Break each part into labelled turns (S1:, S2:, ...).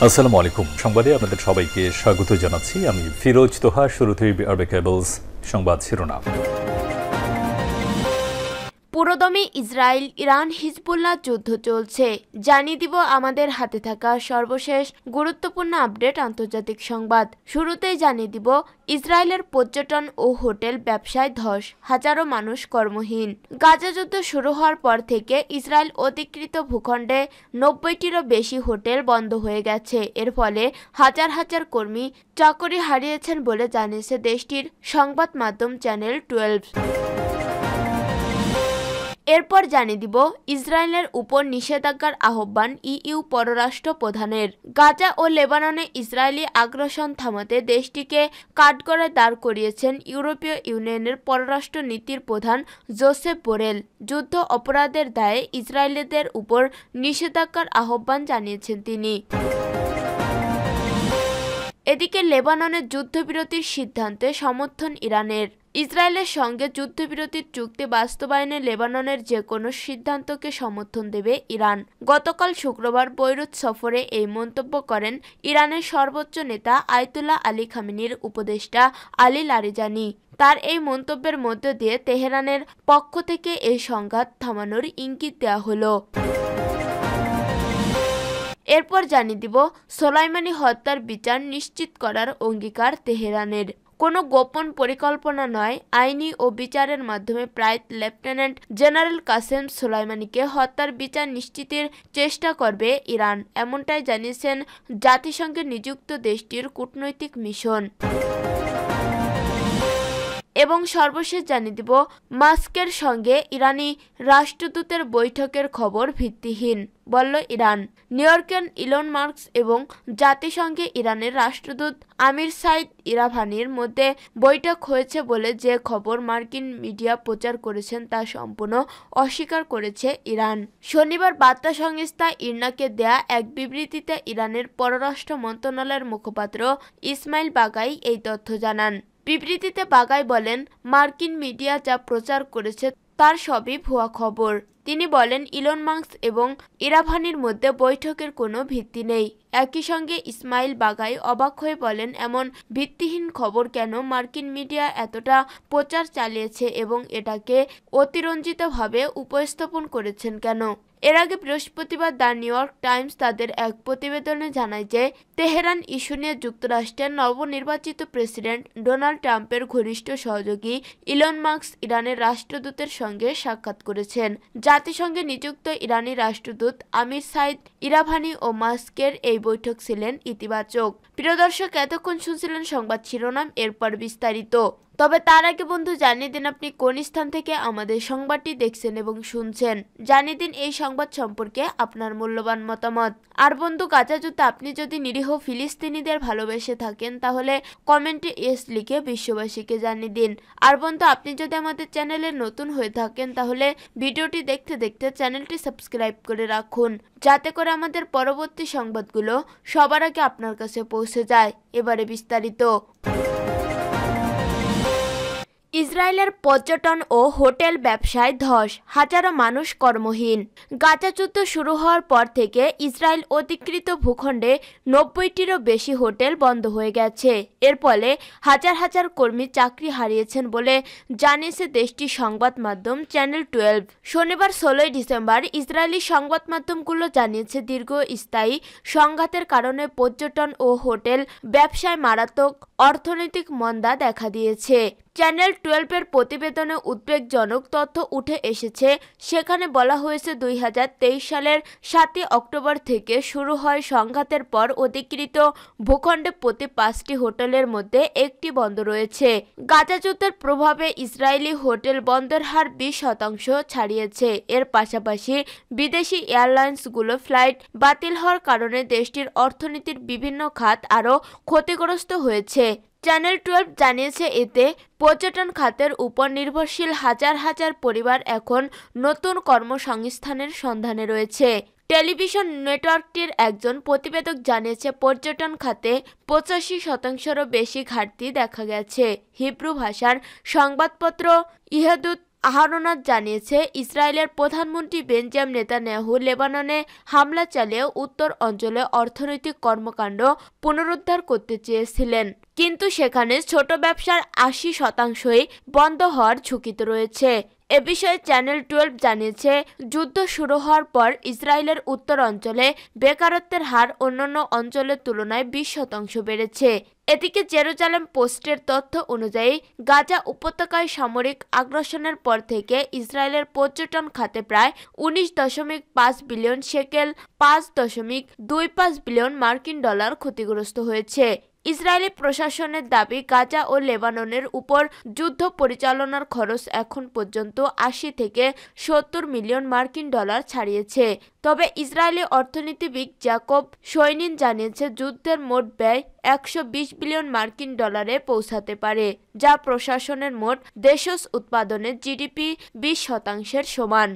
S1: আসসালামু আলাইকুম। সংবাদে আপনাদের সবাইকে স্বাগত জানাচ্ছি। আমি ফিরোজ তোহা। শুরুতেই আরবে কেবলস সংবাদ শিরোনাম।
S2: পুরোদমে ইসরায়েল ইরান হিজবুল্লাহ যুদ্ধ চলছে, জানিয়ে দিব আমাদের হাতে থাকা সর্বশেষ গুরুত্বপূর্ণ আপডেট আন্তর্জাতিক সংবাদ। শুরুতেই জানিয়ে দিব ইসরায়েলের পর্যটন ও হোটেল ব্যবসায় ধস, হাজারো মানুষ কর্মহীন। গাজা যুদ্ধ শুরু হওয়ার পর থেকে ইসরায়েল অধিকৃত ভূখণ্ডে 90টিরও বেশি হোটেল বন্ধ হয়ে গেছে। এর ফলে হাজার হাজার কর্মী চাকরি হারিয়েছেন বলে জানিয়েছে দেশটির সংবাদ মাধ্যম চ্যানেল 12। এরপর জানিয়ে দিব ইসরায়েলের উপর নিষেধাজ্ঞার আহ্বান ইইউ পররাষ্ট্র প্রধানের। গাজা ও লেবাননে ইসরায়েলি আগ্রাসন থামাতে দেশটিকে কাঠগড়ায় দাঁড় করিয়েছেন ইউরোপীয় ইউনিয়নের পররাষ্ট্র নীতির প্রধান জোসেপ বোরেল। যুদ্ধ অপরাধের দায়ে ইসরায়েলিদের উপর নিষেধাজ্ঞার আহ্বান জানিয়েছেন তিনি। এদিকে লেবাননের যুদ্ধবিরতির সিদ্ধান্তে সমর্থন ইরানের। ইসরায়েলের সঙ্গে যুদ্ধবিরতির চুক্তি বাস্তবায়নে লেবাননের যে কোনো সিদ্ধান্তকে সমর্থন দেবে ইরান। গতকাল শুক্রবার বৈরুত সফরে এই মন্তব্য করেন ইরানের সর্বোচ্চ নেতা আয়াতুল্লাহ আলী খামেনির উপদেষ্টা আলী লারিজানি। তার এই মন্তব্যের মধ্য দিয়ে তেহরানের পক্ষ থেকে এই সংঘাত থামানোর ইঙ্গিত দেওয়া হলো। এরপর জানিয়ে দিব সোলাইমানি হত্যার বিচার নিশ্চিত করার অঙ্গীকার তেহরানের। কোনো গোপন পরিকল্পনা নয়, আইনি ও বিচারের মাধ্যমে প্রায় লেফটেন্যান্ট জেনারেল কাসেম সোলাইমানিকে হত্যার বিচার নিশ্চিতের চেষ্টা করবে ইরান, এমনটাই জানিয়েছেন জাতিসংঘে নিযুক্ত দেশটির কূটনৈতিক মিশন। এবং সর্বশেষ জানিয়ে দিব মাস্কের সঙ্গে ইরানি রাষ্ট্রদূতের বৈঠকের খবর ভিত্তিহীন, বলল ইরান। নিউ ইয়র্কের ইলন মাস্ক এবং জাতিসংঘে ইরানের রাষ্ট্রদূত আমির সাইদ ইরাভানির মধ্যে বৈঠক হয়েছে বলে যে খবর মার্কিন মিডিয়া প্রচার করেছেন তা সম্পূর্ণ অস্বীকার করেছে ইরান। শনিবার বার্তা সংস্থা ইরনাকে দেয়া এক বিবৃতিতে ইরানের পররাষ্ট্র মন্ত্রণালয়ের মুখপাত্র ইসমাইল বাগাই এই তথ্য জানান। বিবৃতিতে বাগাই বলেন, মার্কিন মিডিয়া যা প্রচার করেছে তার সবই ভুয়া খবর। তিনি বলেন, ইলন মাস্ক এবং ইরাভানির মধ্যে বৈঠকের কোনো ভিত্তি নেই। একই সঙ্গে ইসমাইল বাগাই অবাক হয়ে বলেন, এমন ভিত্তিহীন খবর কেন মার্কিন মিডিয়া এতটা প্রচার চালিয়েছে এবং এটাকে অতিরঞ্জিতভাবে উপস্থাপন করেছেন কেন। এর আগে বৃহস্পতিবার দ্য নিউ ইয়র্ক টাইমস তাদের এক প্রতিবেদনে জানায় যে তেহরান ইস্যু নিয়ে যুক্তরাষ্ট্রের নবনির্বাচিত প্রেসিডেন্ট ডোনাল্ড ট্রাম্পের ঘনিষ্ঠ সহযোগী ইলন মাস্ক ইরানের রাষ্ট্রদূতের সঙ্গে সাক্ষাৎ করেছেন। জাতিসংঘে নিযুক্ত ইরানি রাষ্ট্রদূত আমির সাইদ ইরাভানি ও মাস্কের এই বৈঠক ছিলেন ইতিবাচক। প্রিয় দর্শক, এতক্ষণ শুনছিলেন সংবাদ শিরোনাম, এরপর বিস্তারিত। তবে তার আগে বন্ধু জানিয়ে দিন আপনি কোন স্থান থেকে আমাদের সংবাদটি দেখছেন এবং শুনছেন। জানিয়ে দিন এই সংবাদ সম্পর্কে আপনার মূল্যবান মতামত। আর বন্ধু, গাজা যুদ্ধে আপনি যদি নিরীহ ফিলিস্তিনিদের ভালোবেসে থাকেন তাহলে কমেন্টে ইয়েস লিখে বিশ্ববাসীকে জানিয়ে দিন। আর বন্ধু, আপনি যদি আমাদের চ্যানেলে নতুন হয়ে থাকেন তাহলে ভিডিওটি দেখতে দেখতে চ্যানেলটি সাবস্ক্রাইব করে রাখুন, যাতে করে আমাদের পরবর্তী সংবাদগুলো সবার আগে আপনার কাছে পৌঁছে যায়। এবারে বিস্তারিত। ইসরায়েলের পর্যটন ও হোটেল ব্যবসায় ধস, হাজারো মানুষ কর্মহীন। গাজা যুদ্ধ শুরু হওয়ার পর থেকে ইসরায়েল অধিকৃত ভূখণ্ডে 90টিরও বেশি হোটেল বন্ধ হয়ে গেছে। এর ফলে হাজার হাজার কর্মী চাকরি হারিয়েছেন বলে জানিয়েছে দেশটির সংবাদ মাধ্যম চ্যানেল 12। শনিবার 16 ডিসেম্বর ইসরায়েলি সংবাদ মাধ্যমগুলো জানিয়েছে দীর্ঘস্থায়ী সংঘাতের কারণে পর্যটন ও হোটেল ব্যবসায় মারাত্মক অর্থনৈতিক মন্দা দেখা দিয়েছে। চ্যানেল 12-এর প্রতিবেদনে উদ্বেগজনক তথ্য উঠে এসেছে। সেখানে বলা হয়েছে 2023 সালের 7 অক্টোবর থেকে শুরু হয় সংঘাতের পর অধিকৃত ভূখণ্ডে প্রতি 5টি হোটেলের মধ্যে একটি বন্ধ রয়েছে। গাজা যুদ্ধের প্রভাবে ইসরায়েলি হোটেল বন্ধের হার 20% ছাড়িয়েছে। এর পাশাপাশি বিদেশি এয়ারলাইন্সগুলো ফ্লাইট বাতিল হওয়ার কারণে দেশটির অর্থনীতির বিভিন্ন খাত আরও ক্ষতিগ্রস্ত হয়েছে। চ্যানেল 12 জানিয়েছে এতে পর্যটন খাতের উপর নির্ভরশীল হাজার হাজার পরিবার এখন নতুন কর্মসংস্থানের সন্ধানে রয়েছে। টেলিভিশন নেটওয়ার্কটির একজন প্রতিবেদক জানিয়েছে পর্যটন খাতে 85%-রও বেশি ঘাটতি দেখা গেছে। হিব্রু ভাষার সংবাদপত্র ইহুদিত আহরনাথ জানিয়েছে, ইসরায়েলের প্রধানমন্ত্রী বেঞ্জামিন নেতানিয়াহু লেবাননে হামলা চালিয়ে উত্তর অঞ্চলে অর্থনৈতিক কর্মকাণ্ড পুনরুদ্ধার করতে চেয়েছিলেন, কিন্তু সেখানে ছোট ব্যবসার ৮০% বন্ধ হওয়ার ঝুঁকিতে রয়েছে। এ বিষয়ে চ্যানেল 12 জানিয়েছে, যুদ্ধ শুরু হওয়ার পর ইসরায়েলের উত্তর অঞ্চলে বেকারত্বের হার অন্যান্য অঞ্চলের তুলনায় 20% বেড়েছে। এদিকে জেরুজালেম পোস্টের তথ্য অনুযায়ী গাজা উপত্যকায় সামরিক আগ্রাসনের পর থেকে ইসরায়েলের পর্যটন খাতে প্রায় 19.5 বিলিয়ন শেকেল, 5.25 বিলিয়ন মার্কিন ডলার ক্ষতিগ্রস্ত হয়েছে। ইসরায়েলি প্রশাসনের দাবি, গাজা ও লেবাননের উপর যুদ্ধ পরিচালনার খরচ এখন পর্যন্ত 80 থেকে 70 মিলিয়ন মার্কিন ডলার ছাড়িয়েছে। তবে ইসরায়েলি অর্থনীতিবিদ জ্যাকব শৈনিন জানিয়েছে, যুদ্ধের মোট ব্যয় 120 বিলিয়ন মার্কিন ডলারে পৌঁছাতে পারে, যা প্রশাসনের মোট দেশজ উৎপাদনের জিডিপি 20% সমান।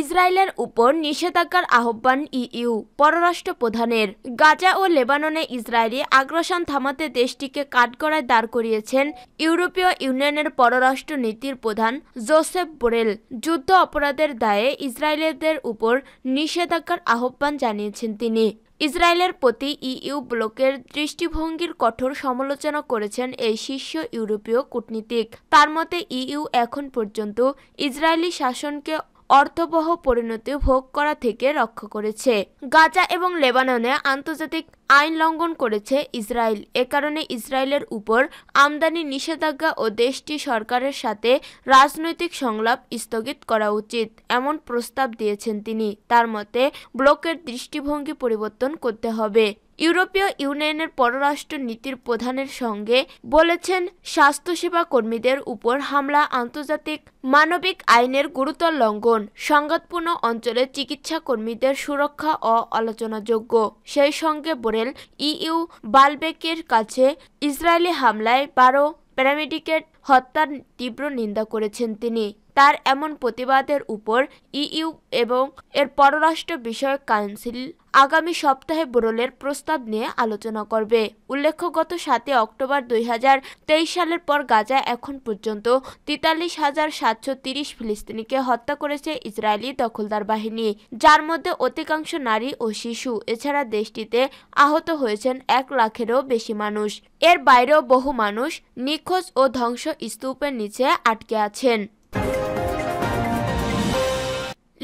S2: ইসরায়েলের উপর নিষেধাজ্ঞার আহ্বান ইইউ পররাষ্ট্র প্রধানের। গাজা ও লেবাননে ইসরায়েলি আগ্রাসন থামাতে দেশটিকে কাঠগড়ায় দাঁড় করিয়েছেন ইউরোপীয় ইউনিয়নের পররাষ্ট্র নীতির প্রধান জোসেফ বোরেল। যুদ্ধ অপরাধের দায়ে ইসরায়েলিদের উপর নিষেধাজ্ঞার আহ্বান জানিয়েছেন তিনি। ইসরায়েলের প্রতি ইইউ ব্লকের দৃষ্টিভঙ্গির কঠোর সমালোচনা করেছেন এই শীর্ষ ইউরোপীয় কূটনীতিক। তার মতে, ইইউ এখন পর্যন্ত ইসরায়েলি শাসনকে অর্থবহ পরিণতি ভোগ করা থেকে রক্ষা করেছে। গাজা এবং লেবাননে আন্তর্জাতিক আইন লঙ্ঘন করেছে ইসরায়েল। এ কারণে ইসরায়েলের উপর আমদানি নিষেধাজ্ঞা ও দেশটি সরকারের সাথে রাজনৈতিক সংলাপ স্থগিত করা উচিত, এমন প্রস্তাব দিয়েছেন তিনি। তার মতে, ব্লকের দৃষ্টিভঙ্গি পরিবর্তন করতে হবে। ইউরোপীয় ইউনিয়নের পররাষ্ট্র নীতির প্রধানের সঙ্গে বলেছেন, স্বাস্থ্যসেবা কর্মীদের উপর হামলা আন্তর্জাতিক মানবিক আইনের গুরুতর লঙ্ঘন। সংঘাতপূর্ণ অঞ্চলে চিকিৎসা কর্মীদের সুরক্ষা আলোচনাযোগ্য। সেই সঙ্গে বোরেল ইইউ বালবেকের কাছে ইসরায়েলি হামলায় 12 প্যারামেডিকের হত্যার তীব্র নিন্দা করেছেন তিনি। তার এমন প্রতিবাদের উপর ইইউ এবং এর পররাষ্ট্র বিষয়ক কাউন্সিল আগামী সপ্তাহে বোরেলের প্রস্তাব নিয়ে আলোচনা করবে। উল্লেখ্য, গত 7 অক্টোবর 2023 সালের পর গাজায় এখন পর্যন্ত 43,730 ফিলিস্তিনিকে হত্যা করেছে ইসরায়েলি দখলদার বাহিনী, যার মধ্যে অধিকাংশ নারী ও শিশু। এছাড়া দেশটিতে আহত হয়েছেন 1 লাখেরও বেশি মানুষ। এর বাইরেও বহু মানুষ নিখোঁজ ও ধ্বংস স্তূপের নিচে আটকে আছেন।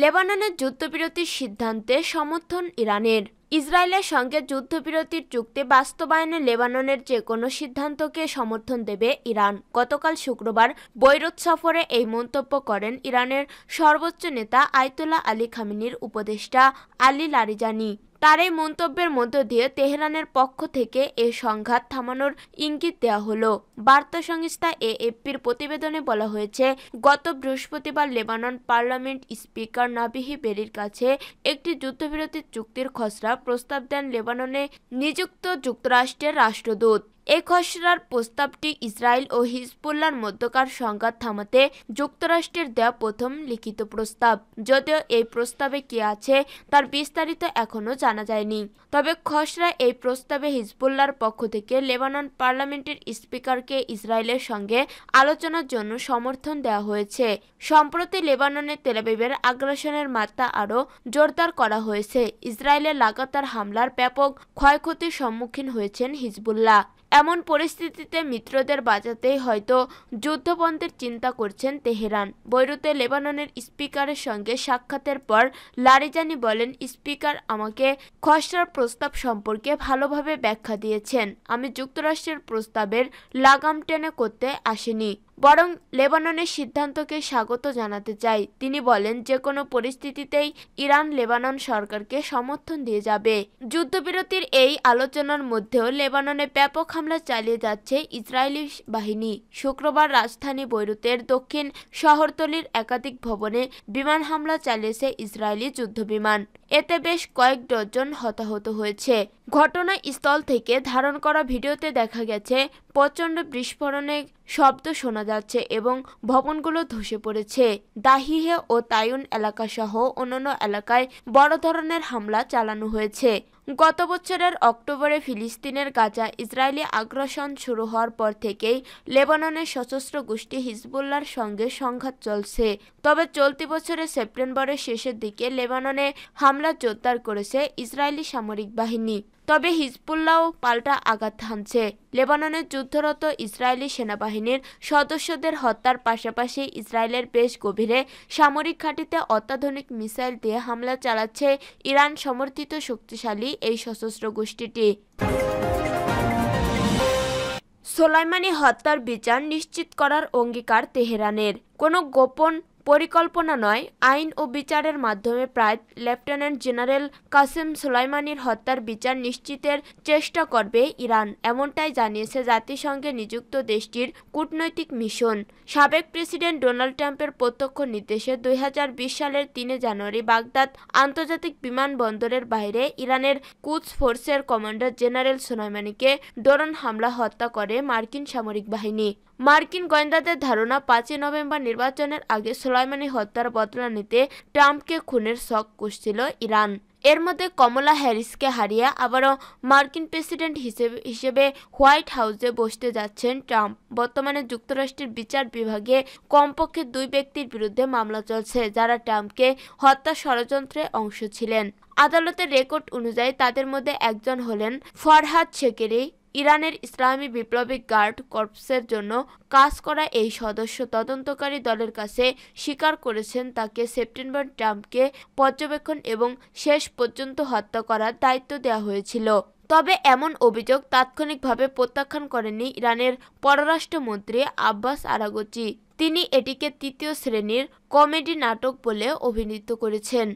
S2: লেবাননের যুদ্ধবিরতির সিদ্ধান্তে সমর্থন ইরানের। ইসরায়েলের সঙ্গে যুদ্ধবিরতির চুক্তি বাস্তবায়নে লেবাননের যে কোনো সিদ্ধান্তকে সমর্থন দেবে ইরান। গতকাল শুক্রবার বৈরুত সফরে এই মন্তব্য করেন ইরানের সর্বোচ্চ নেতা আয়াতুল্লাহ আলী খামেনির উপদেষ্টা আলী লারিজানি। তার এই মন্তব্যের মধ্য দিয়ে তেহরানের পক্ষ থেকে এ সংঘাত থামানোর ইঙ্গিত দেওয়া হলো। বার্তা সংস্থা এএফপির প্রতিবেদনে বলা হয়েছে, গত বৃহস্পতিবার লেবানন পার্লামেন্ট স্পিকার নাবিহি বেরির কাছে একটি যুদ্ধবিরতির চুক্তির খসড়া প্রস্তাব দেন লেবাননে নিযুক্ত যুক্তরাষ্ট্রের রাষ্ট্রদূত। এই খসড়ার প্রস্তাবটি ইসরায়েল ও হিজবুল্লাহর মধ্যকার সংঘাত থামাতে যুক্তরাষ্ট্রের দেওয়া প্রথম লিখিত প্রস্তাব। যদিও এই প্রস্তাবে কি আছে তার বিস্তারিত এখনও জানা যায়নি। তবে খসড়া এই প্রস্তাবে হিজবুল্লাহর পক্ষ থেকে লেবানন পার্লামেন্টের স্পিকারকে ইসরায়েলের সঙ্গে আলোচনার জন্য সমর্থন দেওয়া হয়েছে। সম্প্রতি লেবাননে তেলাবিবের আগ্রাসনের মাত্রা আরও জোরদার করা হয়েছে। ইসরায়েলের লাগাতার হামলার ব্যাপক ক্ষয়ক্ষতির সম্মুখীন হয়েছেন হিজবুল্লাহ। এমন পরিস্থিতিতে মিত্রদের বাঁচাতেই হয়তো যুদ্ধবন্ধের চিন্তা করছেন তেহরান। বৈরুতে লেবাননের স্পিকারের সঙ্গে সাক্ষাতের পর লারিজানি বলেন, স্পিকার আমাকে খসড়ার প্রস্তাব সম্পর্কে ভালোভাবে ব্যাখ্যা দিয়েছেন। আমি যুক্তরাষ্ট্রের প্রস্তাবের লাগাম টেনে করতে আসিনি, বরং লেবাননের সিদ্ধান্তকে স্বাগত জানাতে চাই। তিনি বলেন, যে কোনো পরিস্থিতিতেই ইরান লেবানন সরকারকে সমর্থন দিয়ে যাবে। যুদ্ধবিরতির এই আলোচনার মধ্যেও লেবাননে ব্যাপক হামলা চালিয়ে যাচ্ছে ইসরায়েলি বাহিনী। শুক্রবার রাজধানী বৈরুতের দক্ষিণ শহরতলির একাধিক ভবনে বিমান হামলা চালিয়েছে ইসরায়েলি যুদ্ধবিমান। এতে বেশ কয়েক ডজন হতাহত হয়েছে। ঘটনাস্থল থেকে ধারণ করা ভিডিওতে দেখা গেছে প্রচণ্ড বিস্ফোরণের শব্দ শোনা যাচ্ছে এবং ভবনগুলো ধসে পড়েছে। দাহিহে ও তায়ুন এলাকাসহ অন্যান্য এলাকায় বড় ধরনের হামলা চালানো হয়েছে। গত বছরের অক্টোবরে ফিলিস্তিনের গাজা ইসরায়েলি আগ্রাসন শুরু হওয়ার পর থেকেই লেবাননের সশস্ত্র গোষ্ঠী হিজবুল্লাহর সঙ্গে সংঘাত চলছে। তবে চলতি বছরের সেপ্টেম্বরের শেষের দিকে লেবাননে হামলা জোরদার করেছে ইসরায়েলি সামরিক বাহিনী। তবে হিজবুল্লাহও পাল্টা আঘাত হানছে। লেবাননের যুদ্ধরত ইসরায়েলি সেনাবাহিনীর সদস্যদের হত্যার পাশাপাশি ইসরায়েলের বেশ গভীরে সামরিক ঘাঁটিতে অত্যাধুনিক মিসাইল দিয়ে হামলা চালাচ্ছে ইরান সমর্থিত শক্তিশালী এই সশস্ত্র গোষ্ঠীটি। সোলাইমানি হত্যার বিচার নিশ্চিত করার অঙ্গীকার তেহরানের। কোনো গোপন পরিকল্পনা নয়, আইন ও বিচারের মাধ্যমে প্রায় লেফটেন্যান্ট জেনারেল কাসেম সোলাইমানির হত্যার বিচার নিশ্চিতের চেষ্টা করবে ইরান, এমনটাই জানিয়েছে জাতিসংঘে নিযুক্ত দেশটির কূটনৈতিক মিশন। সাবেক প্রেসিডেন্ট ডোনাল্ড ট্রাম্পের প্রত্যক্ষ নির্দেশে 2020 সালের 3 জানুয়ারি বাগদাদ আন্তর্জাতিক বিমানবন্দরের বাইরে ইরানের কুদস ফোর্সের কমান্ডার জেনারেল সোলাইমানিকে ড্রোন হামলা হত্যা করে মার্কিন সামরিক বাহিনী। মার্কিন গোয়েন্দাদের ধারণা 5 নভেম্বর নির্বাচনের আগে সোলাইমানি হত্যার বদলা নিতে ট্রাম্পকে খুনের শক কষছিল ইরান। এর মধ্যে কমলা হ্যারিসকে হারিয়ে আবারও মার্কিন প্রেসিডেন্ট হিসেবে হোয়াইট হাউসে বসতে যাচ্ছেন ট্রাম্প। বর্তমানে যুক্তরাষ্ট্রের বিচার বিভাগে কমপক্ষে 2 ব্যক্তির বিরুদ্ধে মামলা চলছে, যারা ট্রাম্পকে হত্যা ষড়যন্ত্রে অংশ ছিলেন। আদালতের রেকর্ড অনুযায়ী তাদের মধ্যে একজন হলেন ফরহাদ শেকেরি। ইরানের ইসলামী বিপ্লবী গার্ড কর্পসের জন্য কাজ করা এই সদস্য তদন্তকারী দলের কাছে স্বীকার করেছেন তাকে সেপ্টেম্বর ট্রাম্পকে পর্যবেক্ষণ এবং শেষ পর্যন্ত হত্যা করার দায়িত্ব দেওয়া হয়েছিল। তবে এমন অভিযোগ তাৎক্ষণিকভাবে প্রত্যাখ্যান করেননি ইরানের পররাষ্ট্রমন্ত্রী আব্বাস আরাগচি। তিনি এটিকে তৃতীয় শ্রেণীর কমেডি নাটক বলে অভিহিত করেছেন।